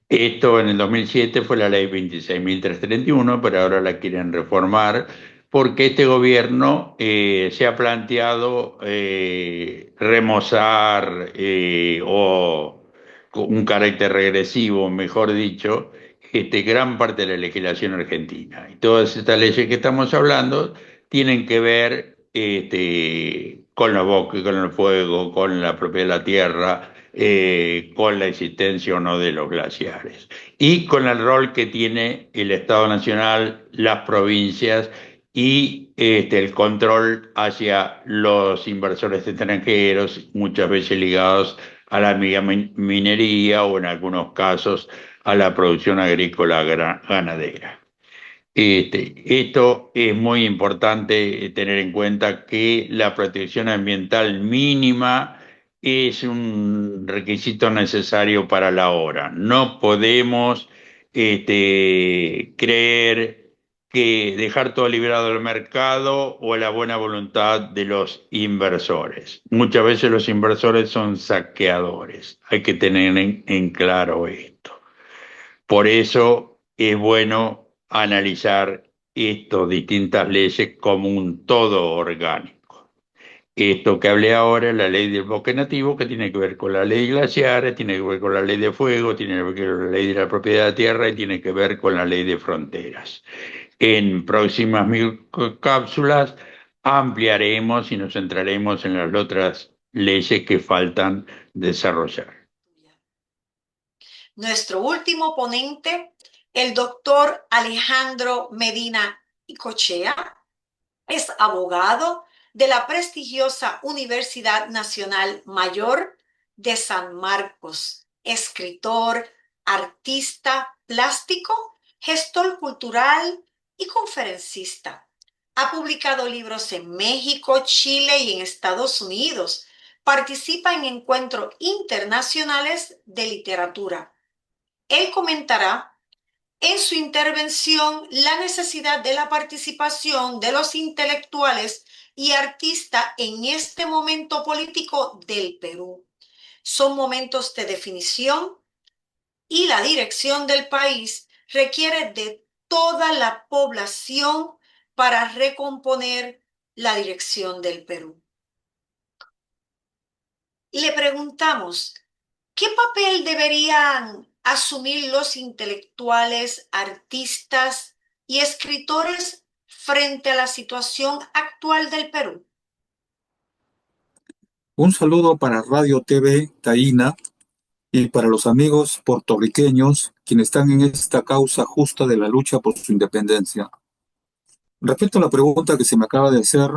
Esto en el 2007 fue la ley 26.331, pero ahora la quieren reformar porque este gobierno se ha planteado remozar, o con un carácter regresivo, mejor dicho, gran parte de la legislación argentina. Y todas estas leyes que estamos hablando tienen que ver con los bosques, con el fuego, con la propiedad de la tierra, con la existencia o no de los glaciares, y con el rol que tiene el Estado Nacional, las provincias y el control hacia los inversores extranjeros, muchas veces ligados a la minería o en algunos casos a la producción agrícola ganadera. Esto es muy importante tener en cuenta que la protección ambiental mínima es un requisito necesario para la hora. No podemos creer que dejar todo librado al mercado o a la buena voluntad de los inversores. Muchas veces los inversores son saqueadores. Hay que tener en claro esto. Por eso es bueno analizar estas distintas leyes como un todo orgánico. Esto que hablé ahora, la ley del bosque nativo, que tiene que ver con la ley de glaciares, tiene que ver con la ley de fuego, tiene que ver con la ley de la propiedad de la tierra y tiene que ver con la ley de fronteras. En próximas cápsulas ampliaremos y nos centraremos en las otras leyes que faltan desarrollar. Nuestro último ponente, el doctor Alejandro Medina Icochea, es abogado de la prestigiosa Universidad Nacional Mayor de San Marcos, escritor, artista plástico, gestor cultural y conferencista. Ha publicado libros en México, Chile y en Estados Unidos. Participa en encuentros internacionales de literatura. Él comentará en su intervención la necesidad de la participación de los intelectuales y artistas en este momento político del Perú. Son momentos de definición y la dirección del país requiere de toda la población para recomponer la dirección del Perú. Le preguntamos, ¿qué papel deberían asumir los intelectuales, artistas y escritores frente a la situación actual del Perú? Un saludo para Radio TV Taína y para los amigos puertorriqueños quienes están en esta causa justa de la lucha por su independencia. Respecto a la pregunta que se me acaba de hacer,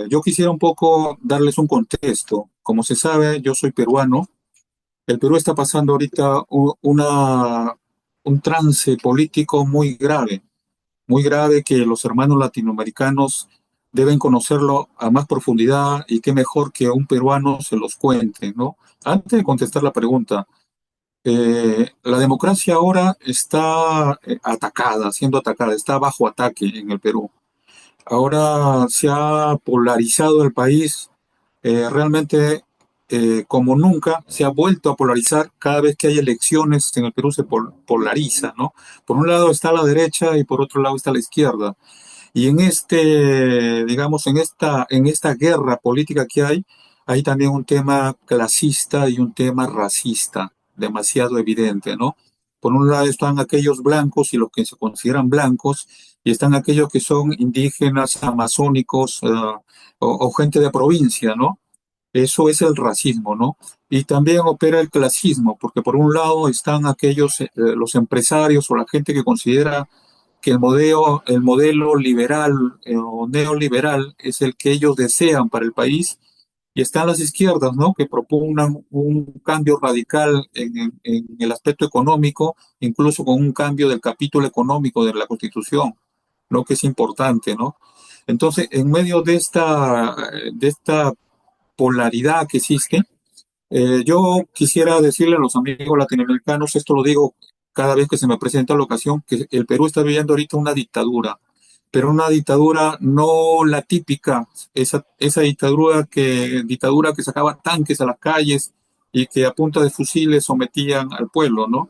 yo quisiera un poco darles un contexto. Como se sabe, yo soy peruano El Perú está pasando ahorita un trance político muy grave que los hermanos latinoamericanos deben conocerlo a más profundidad y qué mejor que un peruano se los cuente, ¿no? Antes de contestar la pregunta, la democracia ahora está atacada, siendo atacada, está bajo ataque en el Perú. Ahora se ha polarizado el país realmente como nunca, se ha vuelto a polarizar. Cada vez que hay elecciones en el Perú se polariza, ¿no? Por un lado está la derecha y por otro lado está la izquierda. Y en digamos, en esta guerra política que hay también un tema clasista y un tema racista, demasiado evidente, ¿no? Por un lado están aquellos blancos y los que se consideran blancos, y están aquellos que son indígenas, amazónicos, o gente de provincia, ¿no? Eso es el racismo, ¿no? Y también opera el clasismo, porque por un lado están aquellos, los empresarios o la gente que considera que el modelo liberal o neoliberal es el que ellos desean para el país, y están las izquierdas, ¿no? Que propugnan un cambio radical en el aspecto económico, incluso con un cambio del capítulo económico de la Constitución, ¿no? Que es importante, ¿no? Entonces, en medio de esta polaridad que existe, yo quisiera decirle a los amigos latinoamericanos, esto lo digo cada vez que se me presenta la ocasión, que el Perú está viviendo ahorita una dictadura, pero una dictadura no la típica, esa dictadura que sacaba tanques a las calles y que a punta de fusiles sometían al pueblo, ¿no?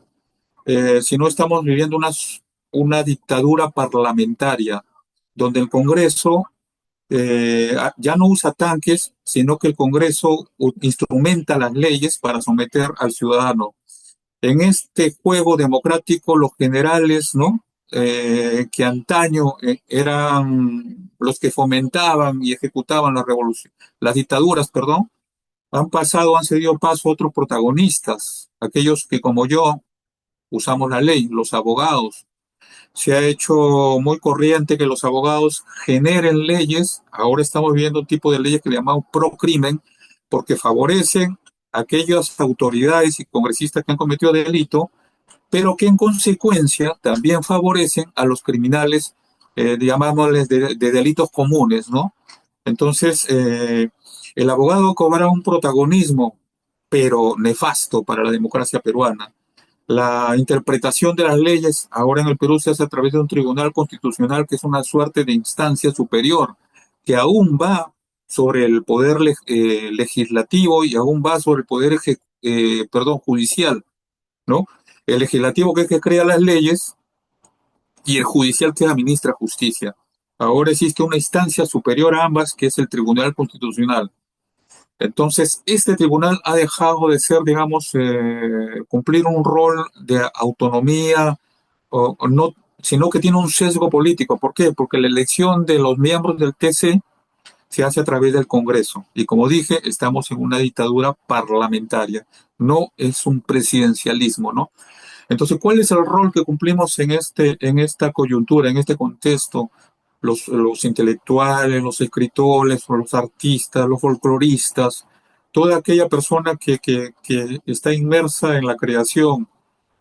Sino estamos viviendo una dictadura parlamentaria, donde el Congreso ya no usa tanques, sino que el Congreso instrumenta las leyes para someter al ciudadano. En este juego democrático, los generales, ¿no? Que antaño eran los que fomentaban y ejecutaban la revolución, las dictaduras, perdón, han cedido paso a otros protagonistas, aquellos que como yo usamos la ley, los abogados. Se ha hecho muy corriente que los abogados generen leyes. Ahora estamos viendo un tipo de leyes que le llamamos pro crimen, porque favorecen a aquellas autoridades y congresistas que han cometido delito, pero que en consecuencia también favorecen a los criminales, llamámosles de delitos comunes, ¿no? Entonces, el abogado cobra un protagonismo, pero nefasto para la democracia peruana. La interpretación de las leyes ahora en el Perú se hace a través de un tribunal constitucional que es una suerte de instancia superior, que aún va sobre el poder legislativo y aún va sobre el poder judicial, ¿no? El legislativo que es que crea las leyes y el judicial que administra justicia. Ahora existe una instancia superior a ambas que es el Tribunal Constitucional. Entonces, este tribunal ha dejado de ser, digamos, cumplir un rol de autonomía, o no, sino que tiene un sesgo político. ¿Por qué? Porque la elección de los miembros del TC se hace a través del Congreso. Y como dije, estamos en una dictadura parlamentaria, no es un presidencialismo, ¿no? Entonces, ¿cuál es el rol que cumplimos en esta coyuntura, en este contexto? Los intelectuales, los escritores, los artistas, los folcloristas, toda aquella persona que está inmersa en la creación,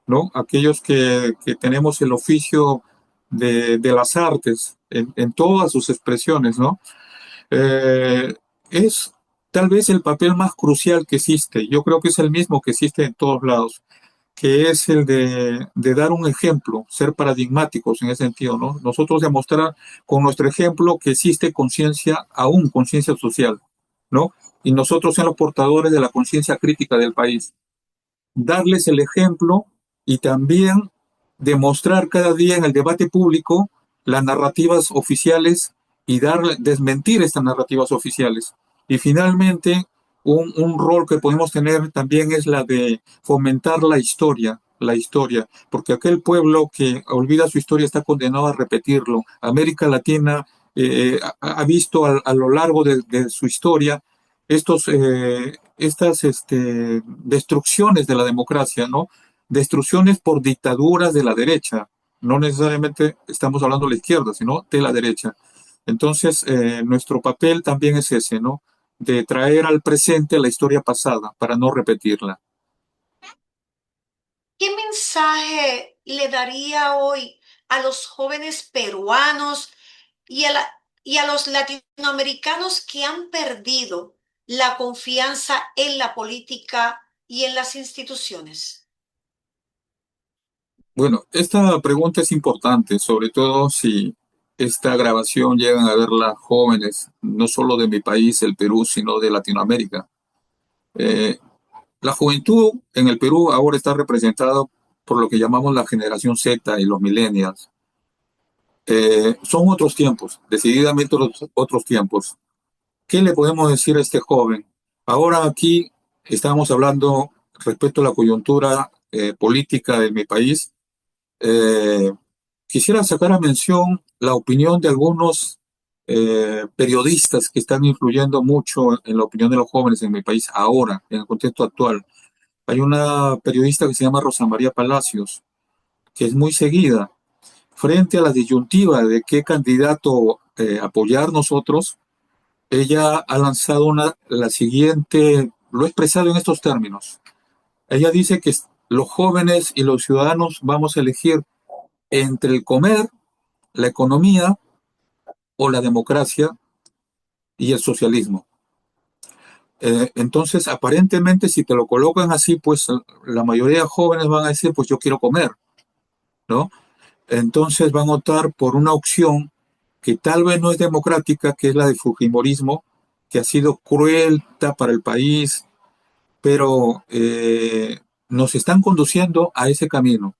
¿no? Aquellos que tenemos el oficio de las artes en todas sus expresiones, ¿no? Es tal vez el papel más crucial que existe. Yo creo que es el mismo que existe en todos lados, que es el de dar un ejemplo, ser paradigmáticos en ese sentido, ¿no? Nosotros demostrar con nuestro ejemplo que existe conciencia, aún conciencia social, ¿no? Y nosotros ser los portadores de la conciencia crítica del país. Darles el ejemplo y también demostrar cada día en el debate público las narrativas oficiales y desmentir estas narrativas oficiales. Y finalmente, un rol que podemos tener también es la de fomentar la historia, porque aquel pueblo que olvida su historia está condenado a repetirlo. América Latina ha visto a lo largo de su historia estas destrucciones de la democracia, ¿no? Destrucciones por dictaduras de la derecha. No necesariamente estamos hablando de la izquierda, sino de la derecha. Entonces, nuestro papel también es ese, ¿no? De traer al presente la historia pasada para no repetirla. mensaje le daría hoy a los jóvenes peruanos y a los latinoamericanos que han perdido la confianza en la política y en las instituciones? Bueno, esta pregunta es importante, sobre todo si esta grabación llegan a verla jóvenes, no solo de mi país, el Perú, sino de Latinoamérica. Eh, la juventud en el Perú ahora está representada por lo que llamamos la generación Z y los millennials. Son otros tiempos, decididamente otros tiempos. ¿Qué le podemos decir a este joven? Ahora aquí estamos hablando respecto a la coyuntura política de mi país. Eh, Quisiera sacar a mención la opinión de algunos periodistas que están influyendo mucho en la opinión de los jóvenes en mi país ahora, en el contexto actual. Hay una periodista que se llama Rosa María Palacios, que es muy seguida. Frente a la disyuntiva de qué candidato apoyar nosotros, ella ha lanzado la siguiente, lo he expresado en estos términos. Ella dice que los jóvenes y los ciudadanos vamos a elegir entre el comer, la economía o la democracia y el socialismo. Entonces, aparentemente, si te lo colocan así, pues la mayoría de jóvenes van a decir, pues yo quiero comer, ¿no? Entonces van a optar por una opción que tal vez no es democrática, que es la de Fujimorismo, que ha sido cruenta para el país, pero nos están conduciendo a ese camino.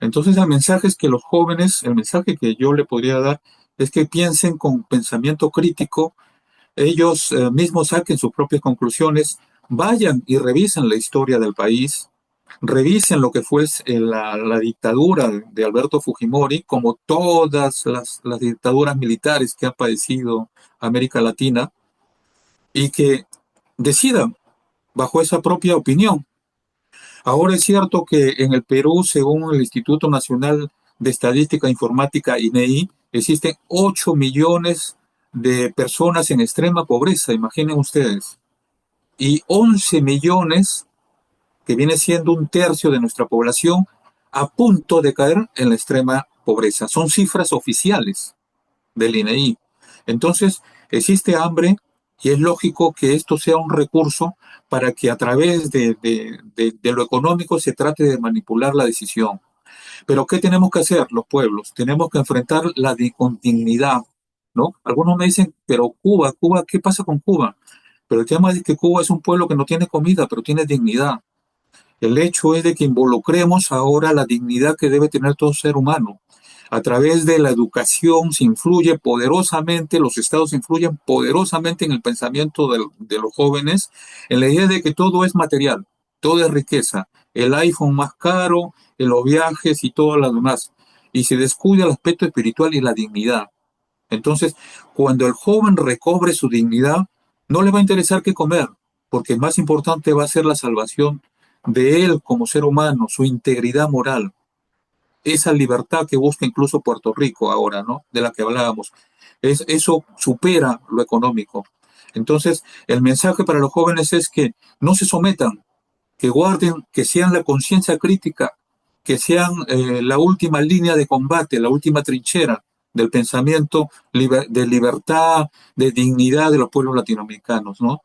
Entonces el mensaje es que los jóvenes, el mensaje que yo le podría dar es que piensen con pensamiento crítico, ellos mismos saquen sus propias conclusiones, vayan y revisen la historia del país, revisen lo que fue la dictadura de Alberto Fujimori, como todas las dictaduras militares que ha padecido América Latina, y que decidan bajo esa propia opinión. Ahora es cierto que en el Perú, según el Instituto Nacional de Estadística e Informática, INEI, existen 8 millones de personas en extrema pobreza, imaginen ustedes, y 11 millones, que viene siendo un tercio de nuestra población, a punto de caer en la extrema pobreza. Son cifras oficiales del INEI. Entonces, existe hambre y es lógico que esto sea un recurso para que a través de lo económico se trate de manipular la decisión. Pero ¿qué tenemos que hacer los pueblos? Tenemos que enfrentar con dignidad, ¿no? Algunos me dicen, pero Cuba, ¿qué pasa con Cuba? Pero el tema es que Cuba es un pueblo que no tiene comida, pero tiene dignidad. El hecho es de que involucremos ahora la dignidad que debe tener todo ser humano. A través de la educación se influye poderosamente, los estados influyen poderosamente en el pensamiento de los jóvenes, en la idea de que todo es material, todo es riqueza, el iPhone más caro, en los viajes y todo lo demás. Y se descuida el aspecto espiritual y la dignidad. Entonces, cuando el joven recobre su dignidad, no le va a interesar qué comer, porque más importante va a ser la salvación de él como ser humano, su integridad moral, esa libertad que busca incluso Puerto Rico ahora, ¿no? De la que hablábamos. Eso supera lo económico. Entonces, el mensaje para los jóvenes es que no se sometan, que guarden, que sean la conciencia crítica, que sean la última línea de combate, la última trinchera del pensamiento de libertad, de dignidad de los pueblos latinoamericanos, ¿no?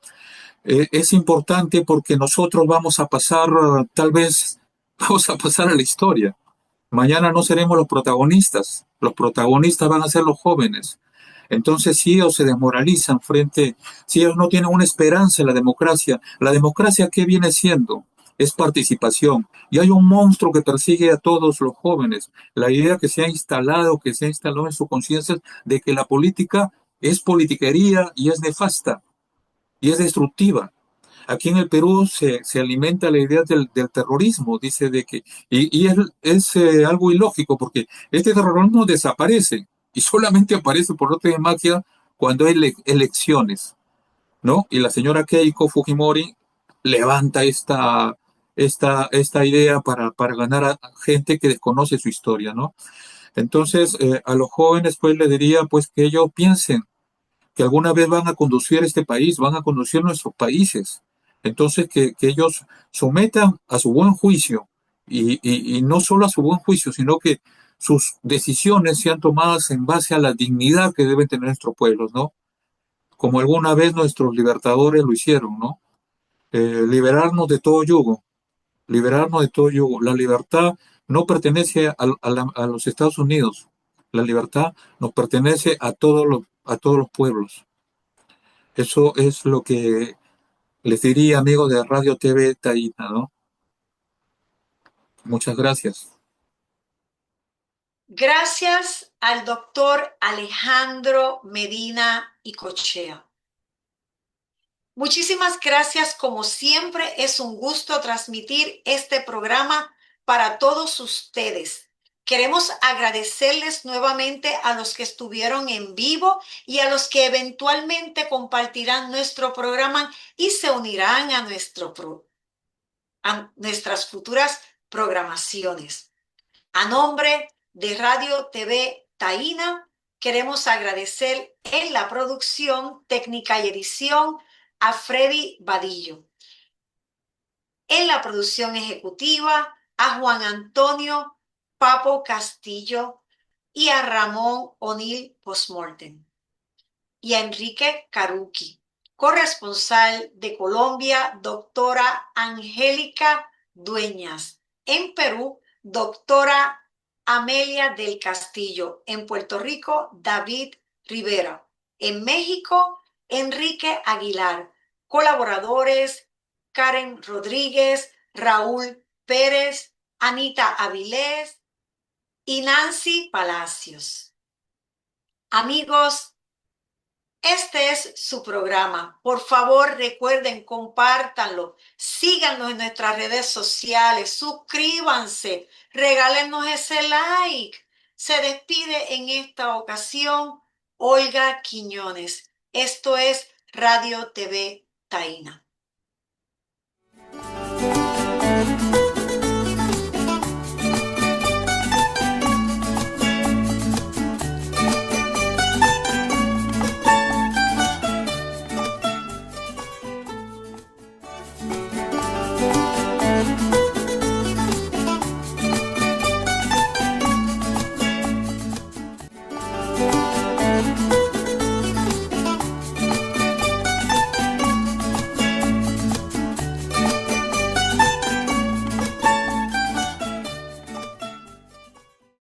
Es importante porque nosotros vamos a pasar, tal vez, vamos a pasar a la historia. Mañana no seremos los protagonistas van a ser los jóvenes. Entonces, si ellos se desmoralizan si ellos no tienen una esperanza en la democracia, ¿qué viene siendo? Es participación. Y hay un monstruo que persigue a todos los jóvenes. La idea que se ha instalado en su conciencia de que la política es politiquería y es nefasta y es destructiva. Aquí en el Perú se alimenta la idea del terrorismo, dice de que, y es algo ilógico porque este terrorismo desaparece y solamente aparece por arte de magia cuando hay elecciones, ¿no? Y la señora Keiko Fujimori levanta esta idea para ganar a gente que desconoce su historia, ¿no? Entonces, a los jóvenes pues les diría pues que ellos piensen que alguna vez van a conducir este país, van a conducir nuestros países. Entonces, que ellos sometan a su buen juicio y no solo a su buen juicio, sino que sus decisiones sean tomadas en base a la dignidad que deben tener nuestros pueblos, ¿no? Como alguna vez nuestros libertadores lo hicieron, ¿no? Liberarnos de todo yugo, liberarnos de todo yugo. La libertad no pertenece a los Estados Unidos, la libertad nos pertenece a todos los pueblos. Eso es lo que les diría, amigos de Radio TV Taína, ¿no? Muchas gracias. Gracias al doctor Alejandro Medina y Cochea. Muchísimas gracias, como siempre, es un gusto transmitir este programa para todos ustedes. Queremos agradecerles nuevamente a los que estuvieron en vivo y a los que eventualmente compartirán nuestro programa y se unirán a nuestras futuras programaciones. A nombre de Radio TV Taína, queremos agradecer en la producción, técnica y edición a Freddy Vadillo. En la producción ejecutiva, a Juan Antonio Papo Castillo y a Ramón O'Neill Postmortem. Y a Enrique Caruqui, corresponsal de Colombia, doctora Angélica Dueñas. En Perú, doctora Amelia del Castillo. En Puerto Rico, David Rivera. En México, Enrique Aguilar. Colaboradores, Karen Rodríguez, Raúl Pérez, Anita Avilés y Nancy Palacios. Amigos, este es su programa. Por favor, recuerden, compártanlo, síganos en nuestras redes sociales, suscríbanse, regálenos ese like. Se despide en esta ocasión Olga Quiñones. Esto es Radio TV Taína.